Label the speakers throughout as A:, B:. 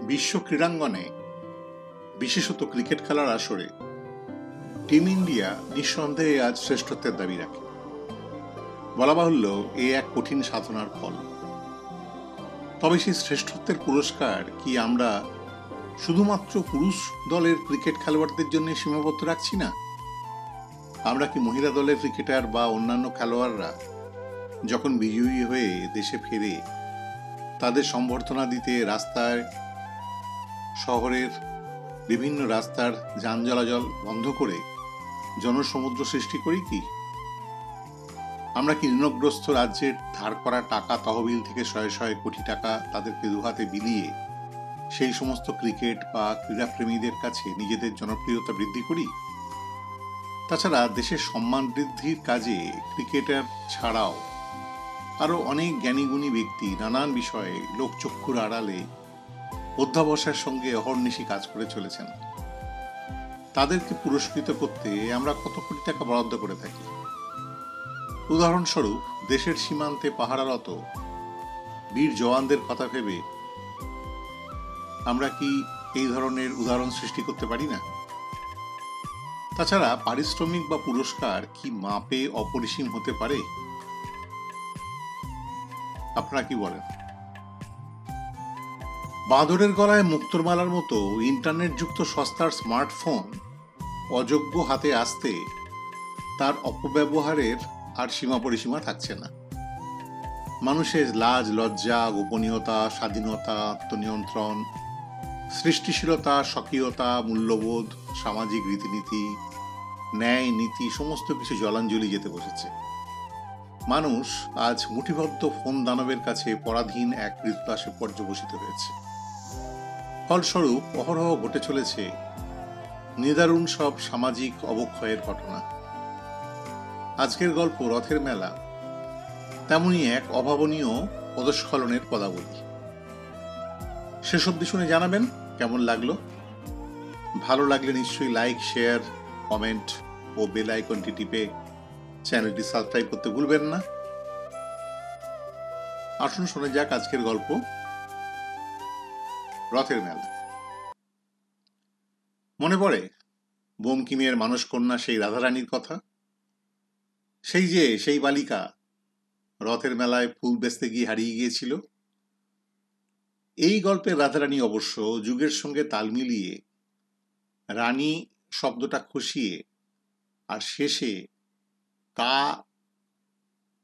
A: বিশ্ব ক্রীড়াঙ্গনে বিশেষত ক্রিকেট খেলার আসরে টিম ইন্ডিয়া নিঃসন্দেহে আজ শ্রেষ্ঠত্বের দাবি রাখে। বলা বাহুল্য এ এক কঠিন সাধনার ফল। তবে সেই শ্রেষ্ঠত্বের পুরস্কার কি আমরা শুধুমাত্র পুরুষ দলের ক্রিকেট খেলোয়াড়দের জন্য সীমাবদ্ধ রাখছি না? আমরা কি মহিলা দলের ক্রিকেটার বা অন্যান্য খেলোয়াড়রা যখন বিজয়ী হয়ে দেশে ফেরে তাদের সম্বর্ধনা দিতে রাস্তায়, শহরের বিভিন্ন রাস্তার যান চলাচল বন্ধ করে জনসমুদ্র সৃষ্টি করি কি? আমরা কি ঋণগ্রস্ত রাজ্যের ধার করা টাকা তহবিল থেকে শয়ে শয়ে কোটি টাকা তাদেরকে দুহাতে বিলিয়ে সেই সমস্ত ক্রিকেট বা ক্রীড়াপ্রেমীদের কাছে নিজেদের জনপ্রিয়তা বৃদ্ধি করি? তাছাড়া দেশের সম্মান বৃদ্ধির কাজে ক্রিকেটার ছাড়াও আরো অনেক জ্ঞানীগুণী ব্যক্তি নানান বিষয়ে লোকচক্ষুর আড়ালে অধ্যাবসায়ের সঙ্গে অহর্নিশি কাজ করে চলেছেন। তাদেরকে পুরস্কৃত করতে আমরা কত কোটি টাকা বরাদ্দ করে থাকি। উদাহরণস্বরূপ, দেশের সীমান্তে পাহারারত বীর জওয়ানদের কথা ভেবে আমরা কি এই ধরনের উদাহরণ সৃষ্টি করতে পারি না? তাছাড়া পারিশ্রমিক বা পুরস্কার কি মাপে অপরিসীম হতে পারে? আপনারা কি বলেন? বাঁদরের গলায় মুক্তোরমালার মতো ইন্টারনেট যুক্ত সস্তার স্মার্টফোন অযোগ্য হাতে আসতে তার অপব্যবহারের আর সীমা পরিসীমা থাকছে না। মানুষের লাজ, লজ্জা, গোপনীয়তা, স্বাধীনতা, আত্মনিয়ন্ত্রণ, সৃষ্টিশীলতা, স্বকীয়তা, মূল্যবোধ, সামাজিক রীতিনীতি, ন্যায়, নীতি সমস্ত কিছু জলাঞ্জলি যেতে বসেছে। মানুষ আজ মুঠিবদ্ধ ফোন দানবের কাছে পরাধীন এক কৃতদাসে পর্যবসিত হয়েছে। ফলস্বরূপ অহরহ ঘটে চলেছে নিদারুণ সব সামাজিক অবক্ষয়ের ঘটনা। আজকের গল্প রথের মেলা তেমনই এক অভাবনীয় পদস্খলনের পদাবলী। শেষ অবধি শুনে জানাবেন কেমন লাগলো। ভালো লাগলে নিশ্চয়ই লাইক, শেয়ার, কমেন্ট ও বেল আইকনটি টিপে চ্যানেলটি সাবস্ক্রাইব করতে ভুলবেন না। আসুন শোনা যাক আজকের গল্প রথের মেলা। মনে পড়ে বঙ্কিমের মানসকন্যা সেই রাধারানীর কথা? সেই বালিকা রথের মেলায় ফুল বেচতে গিয়ে হারিয়ে গিয়েছিল। এই গল্পের রাধারানী অবশ্য যুগের সঙ্গে তাল মিলিয়ে রানী শব্দটা খসিয়ে আর শেষে কা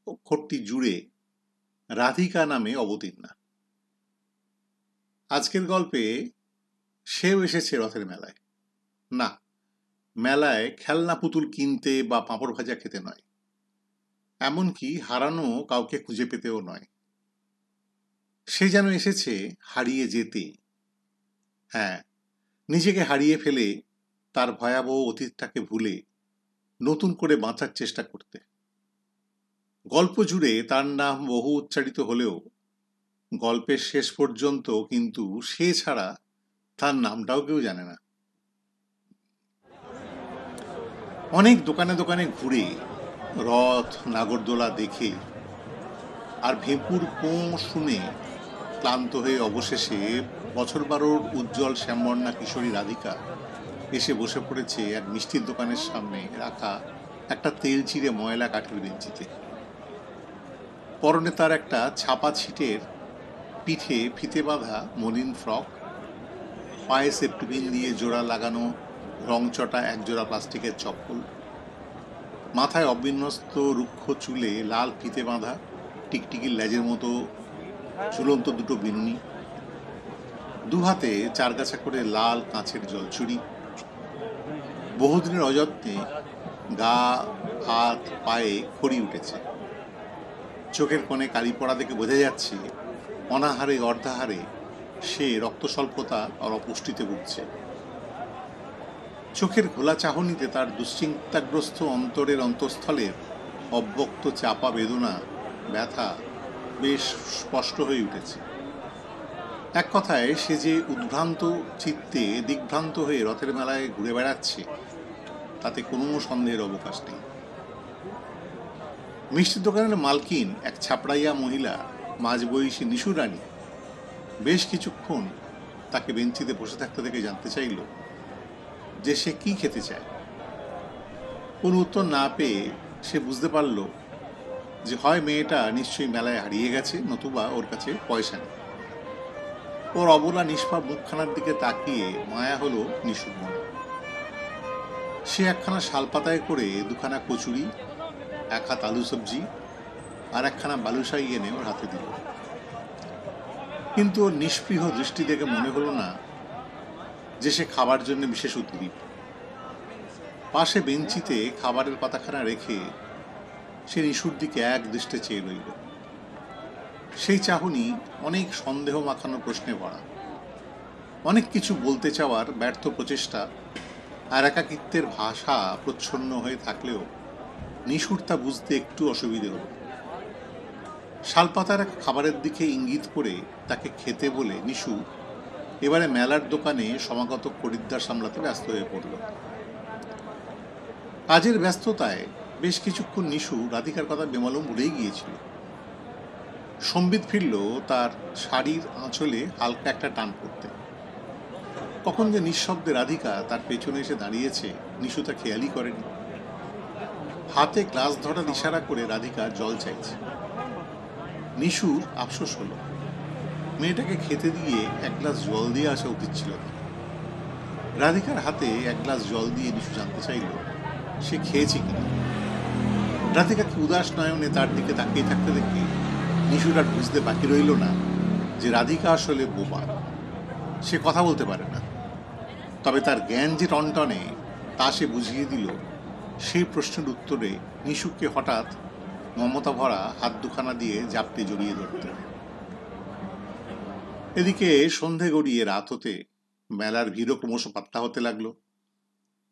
A: অক্ষরটি জুড়ে রাধিকা নামে অবতীর্ণা। আজকের গল্পে সেও এসেছে রথের মেলায়। না, মেলায় খেলনা পুতুল কিনতে বা পাঁপড় ভাজা খেতে নয়, এমনকি হারানো কাউকে খুঁজে পেতেও নয়। সে যেন এসেছে হারিয়ে যেতে। হ্যাঁ, নিজেকে হারিয়ে ফেলে তার ভয়াবহ অতীতটাকে ভুলে নতুন করে বাঁচার চেষ্টা করতে। গল্প জুড়ে তার নাম বহু উচ্চারিত হলেও গল্পের শেষ পর্যন্ত কিন্তু সে ছাড়া তার নামটাও কেউ জানে না। অনেক দোকানে দোকানে ঘুরে রথ, নাগরদোলা দেখে আর ভেঁপুর পোঁ শুনে ক্লান্ত হয়ে অবশেষে বছর 12 উজ্জ্বল শ্যামবর্ণা কিশোরী রাধিকা এসে বসে পড়েছে এক মিষ্টির দোকানের সামনে রাখা একটা তেল চিরে ময়লা কাঠের বেঞ্চিতে। পরনে তার একটা ছাপা ছিটের পিঠে ফিতে বাঁধা মলিন ফ্রক, পায়ে সেফটিপিন দিয়ে জোড়া লাগানো রংচটা একজোড়া প্লাস্টিকের চপ্পল, মাথায় অবিন্যস্ত রুক্ষ চুলে লাল ফিতে বাঁধা টিকটিকির লেজের মতো ঝুলন্ত দুটো বিনুনি, দুহাতে চারগাছা করে লাল কাঁচের জলচুরি। বহুদিনের অযত্নে গা, হাত, পায়ে খড়ি উঠেছে। চোখের কোণে কালি পড়া দেখে বোঝা যাচ্ছে অনাহারে অর্ধাহারে সে রক্তস্বল্পতা আর অপুষ্টিতে ভুগছে। চোখের ঘোলা চাহনিতে তার দুশ্চিন্তাগ্রস্ত অন্তরের অন্তঃস্থলের অব্যক্ত চাপা বেদনা, ব্যথা বেশ স্পষ্ট হয়ে উঠেছে। এক কথায় সে যে উদ্ভ্রান্ত চিত্তে দিগ্ভ্রান্ত হয়ে রথের মেলায় ঘুরে বেড়াচ্ছে তাতে কোনো সন্দেহের অবকাশ নেই। মিষ্টির দোকানের মালকিন এক ছাপড়াইয়া মহিলা মাঝবয়সী নিশু রানী বেশ কিছুক্ষণ তাকে বেঞ্চিতে বসে থাকতে দেখে জানতে চাইল যে সে কি খেতে চায়। কোনো উত্তর না পেয়ে সে বুঝতে পারল যে হয় মেয়েটা নিশ্চয়ই মেলায় হারিয়ে গেছে, নতুবা ওর কাছে পয়সা নেই। ওর অবলা নিষ্পাপ মুখখানার দিকে তাকিয়ে মায়া হলো নিশুর মনে। সে একখানা শালপাতায় করে দুখানা কচুরি, এক হাত আলু সবজি আর একখানা বালুশাই এনে ওর হাতে দিল। কিন্তু ওর নিষ্পৃহ দৃষ্টি দেখে মনে হলো না যে সে খাবার জন্য বিশেষ উদ্গ্রীব। পাশে বেঞ্চিতে খাবারের পাতাখানা রেখে সে নিশুর দিকে এক দৃষ্টে চেয়ে রইল। সেই চাহনি অনেক সন্দেহ মাখানো প্রশ্নে ভরা, অনেক কিছু বলতে চাওয়ার ব্যর্থ প্রচেষ্টা আর একাকিত্বের ভাষা প্রচ্ছন্ন হয়ে থাকলেও নিশুর তা বুঝতে একটু অসুবিধে হল। শালপাতার এক খাবারের দিকে ইঙ্গিত করে তাকে খেতে বলে নিশু এবারে মেলার দোকানে সমাগত খরিদ্দার সামলাতে ব্যস্ত হয়ে পড়ল। কাজের ব্যস্ততায় বেশ কিছুক্ষণ নিশু রাধিকার কথা বেমালুম ভুলেই গিয়েছিল। সম্বিত ফিরল তার শাড়ির আঁচলে হালকা একটা টান পড়তে। কখন যে নিঃশব্দে রাধিকা তার পেছনে এসে দাঁড়িয়েছে নিশু তা খেয়ালই করেনি। হাতে গ্লাস ধরার ইশারা করে রাধিকা জল চাইছে। নিশুর আফসোস হলো, মেয়েটাকে খেতে দিয়ে এক গ্লাস জল দিয়ে আসা উচিত ছিল। রাধিকার হাতে এক গ্লাস জল দিয়ে নিশু জানতে চাইল সে খেয়েছে কিনা। রাধিকাকে উদাস নয়নে তার দিকে তাকিয়ে থাকতে দেখে নিশুর আর বুঝতে বাকি রইল না যে রাধিকা আসলে বোবা, সে কথা বলতে পারে না। তবে তার জ্ঞান যে টনটনে তা সে বুঝিয়ে দিল সেই প্রশ্নের উত্তরে নিশুকে হঠাৎ মমতা ভরা হাত দুখানা দিয়ে জাপটে জড়িয়ে ধরতে। এদিকে সন্ধে গড়িয়ে রাত হতে মেলার ভিড়ও ক্রমশ পাতলা হতে লাগলো।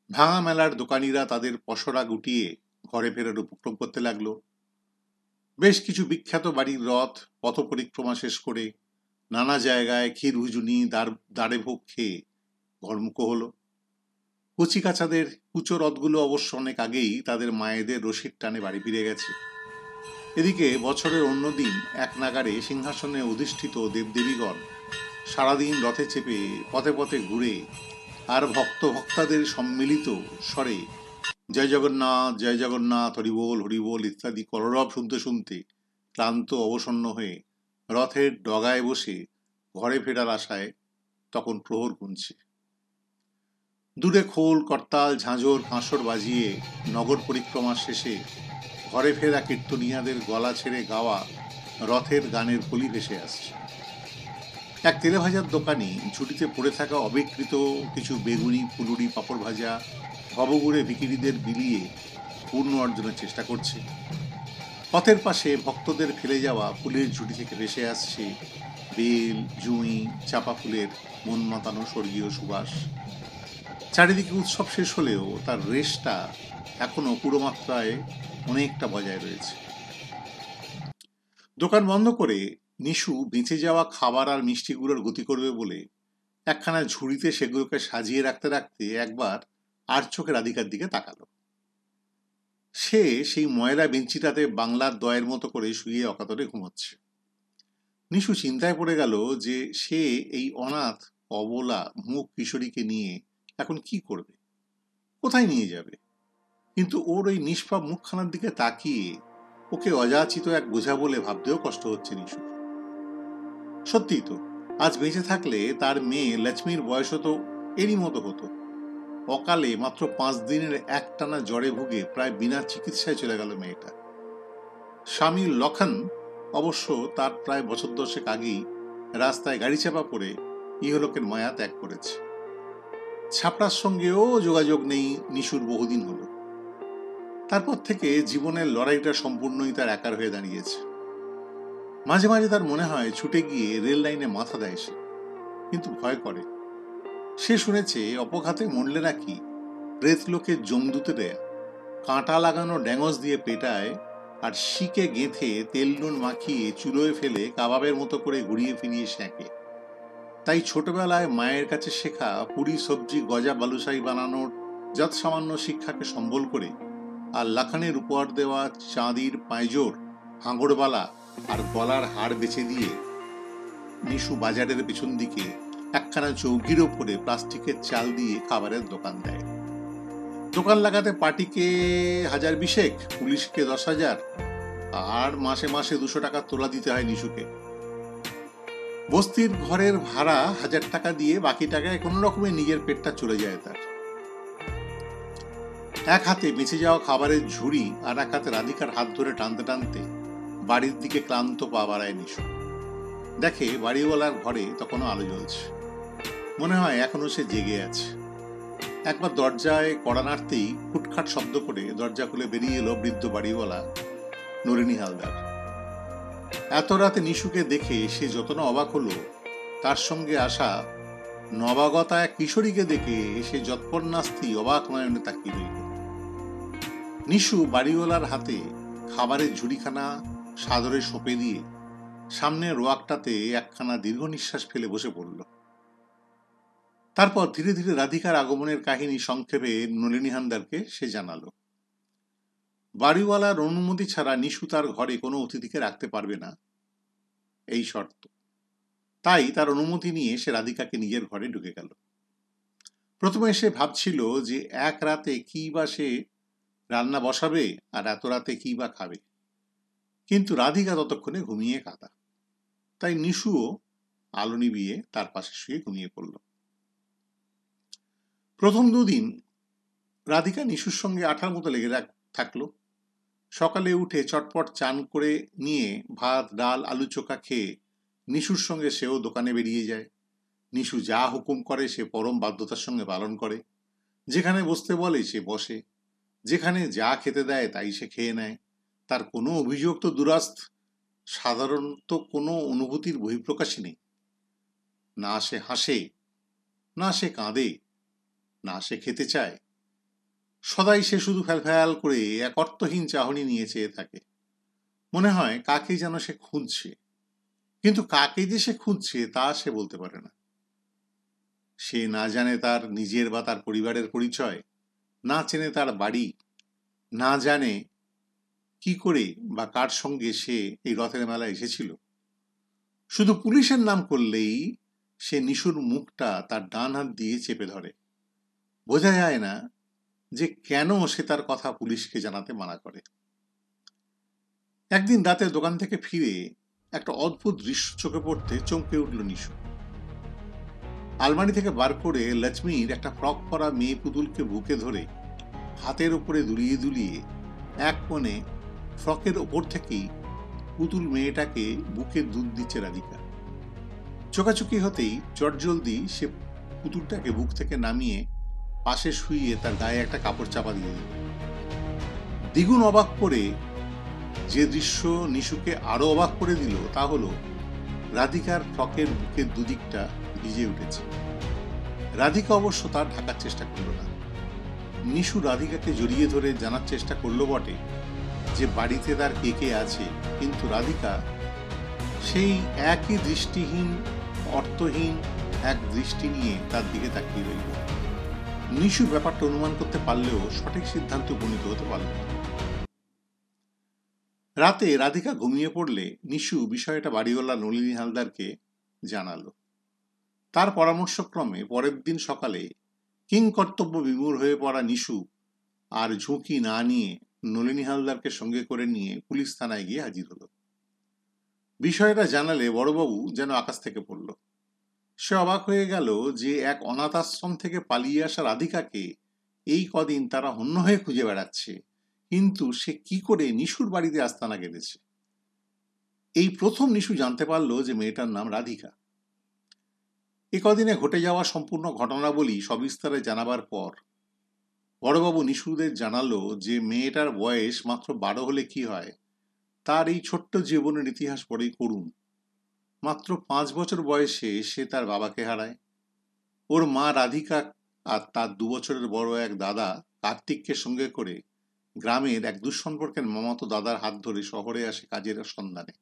A: ভাঙা মেলার দোকানিরা তাদের পসরা গুটিয়ে ঘরে ফেরার উপক্রম করতে লাগলো। বেশ কিছু বিখ্যাত বাড়ির রথ পথ পরিক্রমা শেষ করে নানা জায়গায় ক্ষীর হুজুনি দাঁড়ে ভোগ খেয়ে ঘরমুখ হলো। কচিকাচাদের কুচো রথগুলো অবশ্য অনেক আগেই তাদের মায়েদের রশির টানে বাড়ি ফিরে গেছে। এদিকে বছরের অন্য দিন এক নাগারে সিংহাসনে অধিষ্ঠিত দেবদেবীগণ সারাদিন রথে চেপে পথে পথে ঘুরে আর ভক্তাদের সম্মিলিত স্বরে জয় জগন্নাথ হরিবোল হরিবোল ইত্যাদি কলরব শুনতে শুনতে ক্লান্ত অবসন্ন হয়ে রথের ডগায় বসে ঘরে ফেরার আশায় তখন প্রহর গুনছে। দূরে খোল, করতাল, ঝাঁঝর, কাঁসর বাজিয়ে নগর পরিক্রমা শেষে ঘরে ফেরা কীর্তনিয়াদের গলা ছেড়ে গাওয়া রথের গানের কলি ভেসে আসছে। এক তেলে ভাজার দোকানি ঝুড়িতে পড়ে থাকা অবিকৃত কিছু বেগুনি, ফুলুরি, পাঁপড় ভাজা ভবঘুরে ভিখিরিদের বিলিয়ে পূর্ণ অর্জনের চেষ্টা করছে। পথের পাশে ভক্তদের ফেলে যাওয়া ফুলের ঝুড়ি থেকে ভেসে আসছে বেল, জুঁই, চাপা ফুলের মন মাতানো স্বর্গীয় সুবাস। চারিদিকে উৎসব শেষ হলেও তার রেশটা এখনো পুরো মাত্রায় অনেকটা বজায় রয়েছে। দোকান বন্ধ করে নিশু বেঁচে যাওয়া খাবার আর মিষ্টিগুলোর গতি করবে বলে একখানা ঝুড়িতে সেগুলোকে সাজিয়ে রাখতে রাখতে একবার আর চোখে রাধিকার দিকে তাকালো। সে সেই ময়লা বেঞ্চিটাতে বাংলার দয়ের মতো করে শুয়ে অকাতরে ঘুমোচ্ছে। নিশু চিন্তায় পড়ে গেল যে সে এই অনাথ অবলা মুখ কিশোরীকে নিয়ে এখন কি করবে, কোথায় নিয়ে যাবে। কিন্তু ওর ওই নিষ্পাপ মুখখানার দিকে তাকিয়ে ওকে অযাচিত এক বোঝা বলে ভাবতেও কষ্ট হচ্ছে নিশু। সত্যিই তো, আজ বেঁচে থাকলে তার মেয়ে লক্ষ্মীর বয়স তো এরই মতো হতো। অকালে মাত্র 5 দিনের একটানা জ্বরে ভুগে প্রায় বিনা চিকিৎসায় চলে গেল মেয়েটা। স্বামী লক্ষণ অবশ্য তার প্রায় বছর 10 আগেই রাস্তায় গাড়ি চাপা পড়ে ইহলোকের মায়া ত্যাগ করেছে। ছাপড়ার সঙ্গেও যোগাযোগ নেই নিশুর বহুদিন হলো। তারপর থেকে জীবনের লড়াইটা সম্পূর্ণই তার একার হয়ে দাঁড়িয়েছে। মাঝে মাঝে তার মনে হয় ছুটে গিয়ে রেল লাইনে মাথা দেয় সে, কিন্তু ভয় করে। সে শুনেছে অপঘাতে মরলে নাকি প্রেত লোকের জমদূতেরা কাঁটা লাগানো ড্যাঙস দিয়ে পেটায় আর শিকে গেঁথে তেল নুন মাখিয়ে চুলোয় ফেলে কাবাবের মতো করে ঘুরিয়ে ফিরিয়ে সেঁকে। তাই ছোটবেলায় মায়ের কাছে শেখা পুরি, সবজি, গজা, বালুশাই বানানোর যৎ সামান্য শিক্ষাকে সম্বল করে আর লাখানের উপহার দেওয়া চাঁদির পাঁজর, হাঙড়বালা আর গলার হাড় বেছে দিয়ে নিশু বাজারের পেছন দিকে একখানা চৌকির ওপরে প্লাস্টিকের চাল দিয়ে খাবারের দোকান দেয়। দোকান লাগাতে পার্টিকে 1000 পুলিশকে 10,000, আর মাসে মাসে 200 টাকা তোলা দিতে হয় নিশুকে। বস্তির ঘরের ভাড়া 1000 টাকা দিয়ে বাকি টাকায় কোনো রকমে নিজের পেটটা চলে যায় তার। এক হাতে বেঁচে যাওয়া খাবারের ঝুড়ি আর এক হাতে রাধিকার হাত ধরে টানতে টানতে বাড়ির দিকে ক্লান্ত পা বাড়ায় নিশু। দেখে বাড়িওয়ালার ঘরে তখনও আলো জ্বলছে। মনে হয় এখনো সে জেগে আছে। একবার দরজায় কড়া নাড়তেই ফুটখাট শব্দ করে দরজা খুলে বেরিয়ে এলো বৃদ্ধ বাড়িওয়ালা নলিনী হালদার। এত রাতে নিশুকে দেখে সে যত না অবাক হলো, তার সঙ্গে আসা নবাগতা এক কিশোরীকে দেখে সে যৎপরনাস্তি অবাক নয়নে তাকিয়ে রইল। নিশু বাড়িওয়ালার হাতে খাবারের ঝুড়িখানা সাদরে সঁপে দিয়ে সামনের রোয়াকটাতে একখানা দীর্ঘ নিঃশ্বাস ফেলে বসে পড়ল। তারপর ধীরে ধীরে রাধিকার আগমনের কাহিনী সংক্ষেপে নলিনী হালদারকে সে জানালো। বাড়িওয়ালার অনুমতি ছাড়া নিশু তার ঘরে কোনো অতিথিকে রাখতে পারবে না, এই শর্ত। তাই তার অনুমতি নিয়ে সে রাধিকাকে নিজের ঘরে ঢুকে গেল। প্রথমে সে ভাবছিল যে এক রাতে কি বা সে রান্না বসাবে আর এত রাতে কি বা খাবে, কিন্তু রাধিকা ততক্ষণে ঘুমিয়ে কাঁদা। তাই নিশুও আলো নিভিয়ে তার পাশে শুয়ে ঘুমিয়ে পড়ল। প্রথম 2 দিন রাধিকা নিশুর সঙ্গে আঠার মতো লেগে থাকলো। সকালে উঠে চটপট চান করে নিয়ে ভাত ডাল আলু চোখা খেয়ে নিশুর সঙ্গে সেও দোকানে বেরিয়ে যায়। নিশু যা হুকুম করে সে পরম বাধ্যতার সঙ্গে পালন করে। যেখানে বসতে বলে সে বসে, যেখানে যা খেতে দেয় তাই সে খেয়ে নেয়। তার কোনো অভিযোগ তো দুরাস্ত, সাধারণত কোনো অনুভূতির বহিঃপ্রকাশই নেই। না সে হাসে, না সে কাঁদে, না সে খেতে চায়। সদাই সে শুধু ফ্যালফ্যাল করে এক অর্থহীন চাহনি নিয়ে চেয়ে থাকে। মনে হয় কাকে যেন সে খুঁজছে, কিন্তু কাকে যে সে খুঁজছে তা সে বলতে পারে না। সে না জানে তার নিজের বা তার পরিবারের পরিচয়, না চেনে তার বাড়ি, না জানে কি করে বা কার সঙ্গে সে এই রথের মেলায় এসেছিল। শুধু পুলিশের নাম করলেই সে নিশুর মুখটা তার ডান হাত দিয়ে চেপে ধরে। বোঝা যায় না যে কেন সে তার কথা পুলিশকে জানাতে মানা করে। একদিন রাতে দোকান থেকে ফিরে একটা অদ্ভুত দৃশ্য চোখে পড়তে চমকে উঠল নিশু। আলমারি থেকে বার করে লক্ষ্মীর একটা ফ্রক পরা মেয়ে পুতুলকে বুকে ধরে হাতের উপরে দুলিয়ে দুলিয়ে এক কোণে ফ্রকের ওপর থেকেই পুতুল মেয়েটাকে বুকে দুধ দিচ্ছে রাধিকা। চোখাচোখি হতেই চটজলদি সে পুতুলটাকে বুক থেকে নামিয়ে পাশে শুইয়ে তার গায়ে একটা কাপড় চাপা দিয়ে দিল। দ্বিগুণ অবাক করে যে দৃশ্য নিশুকে আরো অবাক করে দিল তা হলো রাধিকার ফ্রকের বুকের দুদিকটা ভিজে উঠেছে। রাধিকা অবশ্য তার ঢাকার চেষ্টা করল না। নিশু রাধিকাকে জড়িয়ে ধরে জানার চেষ্টা করলো বটে যে বাড়িতে তার কে কে আছে, কিন্তু রাধিকা সেই একই দৃষ্টিহীন অর্থহীন এক দৃষ্টি নিয়ে তার দিকে তাকিয়ে রইল। নিশু ব্যাপারটা অনুমান করতে পারলেও সঠিক সিদ্ধান্ত উপনীত হতে পারল না। রাতে রাধিকা ঘুমিয়ে পড়লে নিশু বিষয়টা বাড়িওয়ালা নলিনী হালদারকে জানালো। তার পরামর্শক্রমে পরের দিন সকালে কিংকর্তব্য বিমূঢ় হয়ে পড়া নিশু আর ঝুঁকি না নিয়ে নলিনী হালদারকে সঙ্গে করে নিয়ে পুলিশ থানায় গিয়ে হাজির হলো। বিষয়টা জানালে বড়বাবু যেন আকাশ থেকে পড়ল। সে অবাক হয়ে গেল যে এক অনাথ আশ্রম থেকে পালিয়ে আসা রাধিকাকে এই কদিন তারা হন্য হয়ে খুঁজে বেড়াচ্ছে, কিন্তু সে কি করে নিশুর বাড়িতে আস্তানা গেড়েছে। এই প্রথম নিশু জানতে পারল যে মেয়েটার নাম রাধিকা। এ কদিনে ঘটে যাওয়া সম্পূর্ণ ঘটনাবলী সবিস্তারে জানাবার পর বড়বাবু নিশুদের জানালো যে মেয়েটার বয়স মাত্র 12 হলে কি হয়, তার এই ছোট্ট জীবনের ইতিহাস বড়ই করুণ। মাত্র 5 বছর বয়সে সে তার বাবাকে হারায়। ওর মা রাধিকা আর তার 2 বছরের বড় এক দাদা কার্তিককে সঙ্গে করে গ্রামের এক দুঃসম্পর্কের মামাতো দাদার হাত ধরে শহরে আসে কাজের সন্ধানে।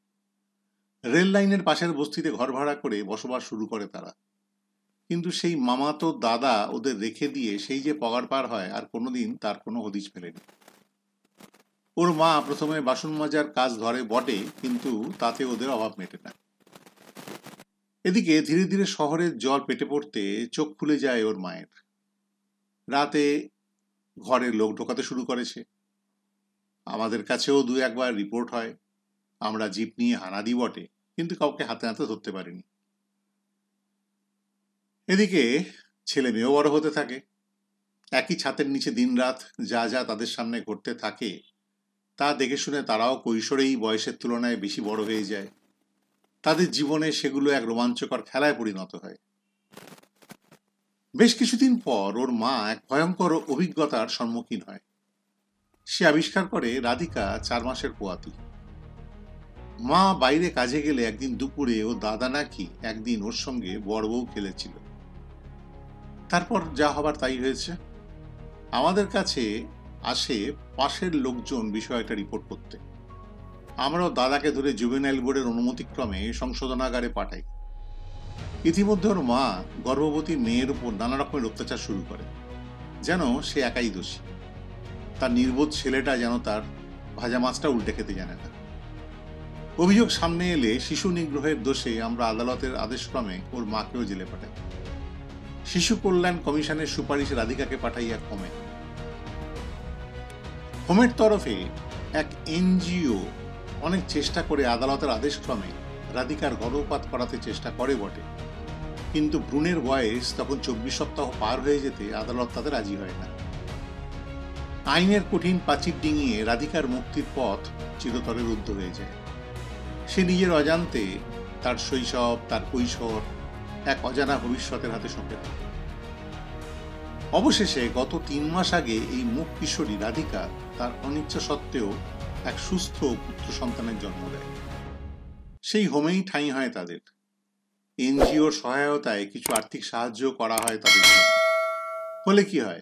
A: রেল লাইনের পাশের বস্তিতে ঘর ভাড়া করে বসবাস শুরু করে তারা। কিন্তু সেই মামাতো দাদা ওদের রেখে দিয়ে সেই যে পগার পার হয় আর কোনোদিন তার কোনো হদিশ ফেলেনি। ওর মা প্রথমে বাসন মাজার কাজ ধরে বটে, কিন্তু তাতে ওদের অভাব মেটে না। এদিকে ধীরে ধীরে শহরের জল পেটে পড়তে চোখ খুলে যায় ওর মায়ের। রাতে ঘরে লোক ঢোকাতে শুরু করেছে। আমাদের কাছেও দু একবার রিপোর্ট হয়। আমরা জিপ নিয়ে হানা দিই বটে, কিন্তু কাউকে হাতে হাতে ধরতে পারিনি। এদিকে ছেলে মেয়েও বড় হতে থাকে। একই ছাতের নিচে দিনরাত যা যা তাদের সামনে ঘটতে থাকে তা দেখে শুনে তারাও কৈশোরেই বয়সের তুলনায় বেশি বড় হয়ে যায়। তাদের জীবনে সেগুলো এক রোমাঞ্চকর খেলায় পরিণত হয়। বেশ কিছুদিন পর ওর মা এক ভয়ঙ্কর অভিজ্ঞতার সম্মুখীন হয়। সে আবিষ্কার করে রাধিকা 4 মাসের পোয়াতি। মা বাইরে কাজে গেলে একদিন দুপুরে ও দাদা নাকি একদিন ওর সঙ্গে বড় বউ খেলেছিল। তারপর যা হবার তাই হয়েছে। আমাদের কাছে আসে পাশের লোকজন বিষয়টা রিপোর্ট করতে। আমরাও দাদাকে ধরে জুভেনাইল বোর্ডের অনুমতিক্রমে সংশোধনাগারে পাঠাই। ইতিমধ্যে ওর মা গর্ভবতী মেয়ের উপর নানা রকমের অত্যাচার শুরু করে, যেন সে একাই দোষী। তার নির্বোধ ছেলেটা যেন তার ভাজা মাছটা উল্টে খেতে জানে না। অভিযোগ সামনে এলে শিশু নিগ্রহের দোষে আমরা আদালতের আদেশক্রমে ওর মাকেও জেলে পাঠাই। শিশু কল্যাণ কমিশনের সুপারিশে রাধিকাকে পাঠাই এক হোমে। হোমের তরফে এক এনজিও অনেক চেষ্টা করে আদালতের আদেশক্রমে রাধিকার গর্ভপাত করাতে চেষ্টা করে বটে, কিন্তু ভ্রূণের বয়স তখন 24 সপ্তাহ পার হয়ে যেতে আদালত তাতে রাজি হয় না। আইনের কঠিন প্রাচীর ডিঙিয়ে রাধিকার মুক্তির পথ চিরতরে রুদ্ধ হয়ে যায়। সে নিজের অজান্তে তার শৈশব, তার কৈশোর এক অজানা ভবিষ্যতের হাতে সঁপে দেয়। অবশেষে গত 3 মাস আগে এই মুখ কিশোরী রাধিকা তার অনিচ্ছা সত্ত্বেও এক সুস্থ পুত্র সন্তানের জন্ম দেয়। সেই হোমেই ঠাঁই হয় তাদের। এনজিওর সহায়তায় কিছু আর্থিক সাহায্য করা হয় তাদের জন্য। হলে কি হয়,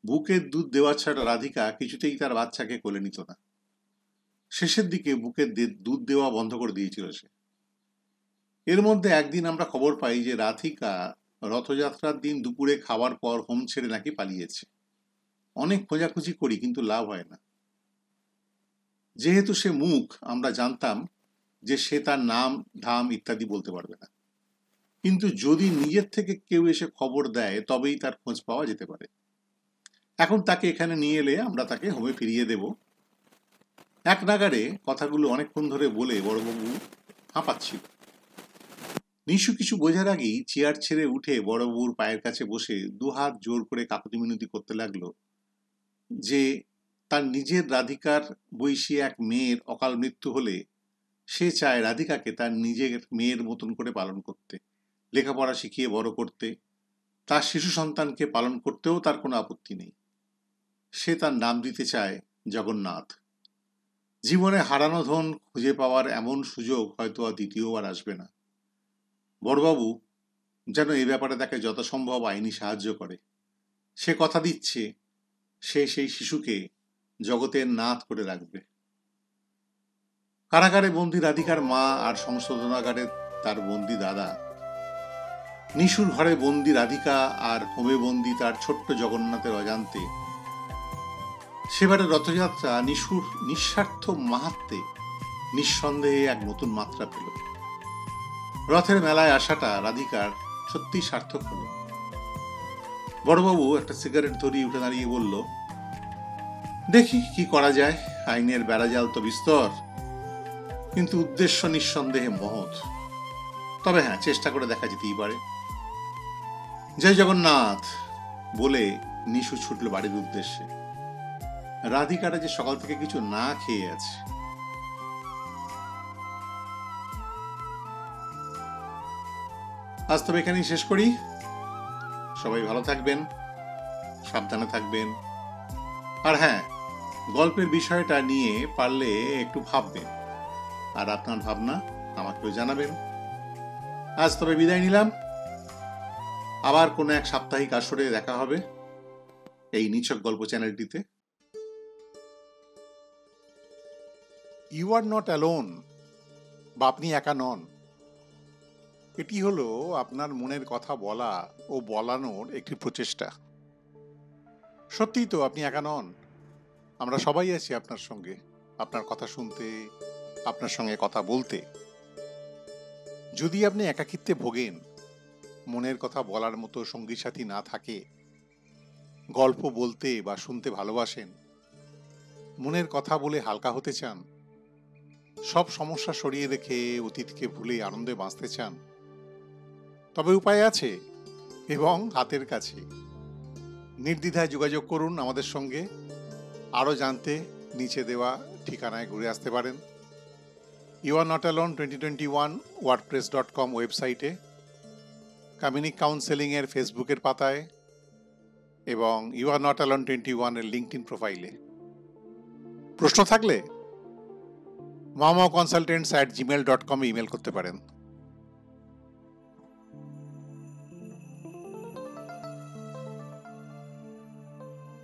A: বুকের দুধ দেওয়া ছাড়া রাধিকা কিছুতেই তার বাচ্চাকে কোলে নিত না। শেষের দিকে বুকের দুধ দেওয়া বন্ধ করে দিয়েছিল সে। এর মধ্যে একদিন আমরা খবর পাই যে রাধিকা রথযাত্রার দিন দুপুরে খাওয়ার পর হোম ছেড়ে নাকি পালিয়েছে। অনেক খোঁজাখুঁজি করি, কিন্তু লাভ হয় না। যেহেতু সে মুখ, আমরা জানতাম যে সে তার নাম ধাম ইত্যাদি বলতে পারবে না, কিন্তু যদি নিজের থেকে কেউ এসে খবর দেয় তবেই তার খোঁজ পাওয়া যেতে পারে। এখন তাকে এখানে নিয়ে এলে আমরা তাকে হোমে ফিরিয়ে দেব। এক নাগারে কথাগুলো অনেকক্ষণ ধরে বলে বড়বাবু হাঁপাচ্ছিল। নিশু কিছু বোঝার আগেই চেয়ার ছেড়ে উঠে বড়বাবুর পায়ের কাছে বসে দুহাত জোর করে কাকুতি মিনতি করতে লাগলো যে তার নিজের রাধিকার বয়সী এক মেয়ের অকাল মৃত্যু হলে সে চায় রাধিকাকে তার নিজের মেয়ের মতন করে পালন করতে, লেখাপড়া শিখিয়ে বড় করতে। তার শিশু সন্তানকে পালন করতেও তার কোনো আপত্তি নেই। সে তার নাম দিতে চায় জগন্নাথ। জীবনে হারানো ধন খুঁজে পাওয়ার এমন সুযোগ হয়তো আর দ্বিতীয়বার আসবে না। বড়বাবু যেন এ ব্যাপারে তাকে যথাসম্ভব আইনি সাহায্য করে। সে কথা দিচ্ছে সে সেই শিশুকে জগতের নাথ করে রাখবে। কারাগারে বন্দী রাধিকার মা আর সংশোধনাগারে তার বন্দী দাদা, নিশুর ঘরে বন্দী রাধিকা আর হোমে বন্দী তার ছোট্ট জগন্নাথের অজান্তে সেবারে রথযাত্রা নিশুর নিঃস্বার্থ মাহাত্ম্যে নিঃসন্দেহে এক নতুন মাত্রা পেল। রথের মেলায় আসাটা রাধিকার সত্যি সার্থক হল। বড়বাবু একটা সিগারেট ধরিয়ে উঠে দাঁড়িয়ে বলল, দেখি কি করা যায়। আইনের বেড়াজাল তো বিস্তর, কিন্তু উদ্দেশ্য নিঃসন্দেহে মহৎ। তবে হ্যাঁ, চেষ্টা করে দেখা যেতেই পারে। জয় জগন্নাথ বলে নিশু ছুটল বাড়ির উদ্দেশ্যে। রাধিকাটা যে সকাল থেকে কিছু না খেয়ে আছে। আজ তবে এখানেই শেষ করি। সবাই ভালো থাকবেন, সাবধানে থাকবেন, আর হ্যাঁ, গল্পের বিষয়টা নিয়ে পারলে একটু ভাববেন, আর আপনার ভাবনা আমাকেও জানাবেন। আজ তবে বিদায় নিলাম। আবার কোনো এক সাপ্তাহিক আসরে দেখা হবে এই নিছক গল্প চ্যানেলটিতে। ইউ আর নট অ্যালোন, বা আপনি একা নন। এটি হলো আপনার মনের কথা বলা ও বলানোর একটি প্রচেষ্টা। সত্যিই তো আপনি একা নন। আমরা সবাই আছি আপনার সঙ্গে, আপনার কথা শুনতে, আপনার সঙ্গে কথা বলতে। যদি আপনি একাকিত্বে ভোগেন, মনের কথা বলার মতো সঙ্গী সাথী না থাকে, গল্প বলতে বা শুনতে ভালোবাসেন, মনের কথা বলে হালকা হতে চান, সব সমস্যা সরিয়ে রেখে অতীতকে ভুলে আনন্দে বাঁচতে চান, তবে উপায় আছে এবং হাতের কাছে। নির্দ্বিধায় যোগাযোগ করুন আমাদের সঙ্গে। আরও জানতে নিচে দেওয়া ঠিকানায় ঘুরে আসতে পারেন। You are not alone 2021 wordpress.com ওয়েবসাইটে, কমিউনিক কাউন্সেলিংয়ের ফেসবুকের পাতায় এবং ইউ আর নট অ্যালোন 21 এর লিঙ্কডইন প্রোফাইলে। প্রশ্ন থাকলে mamaconsultants@gmail.com ইমেল করতে পারেন।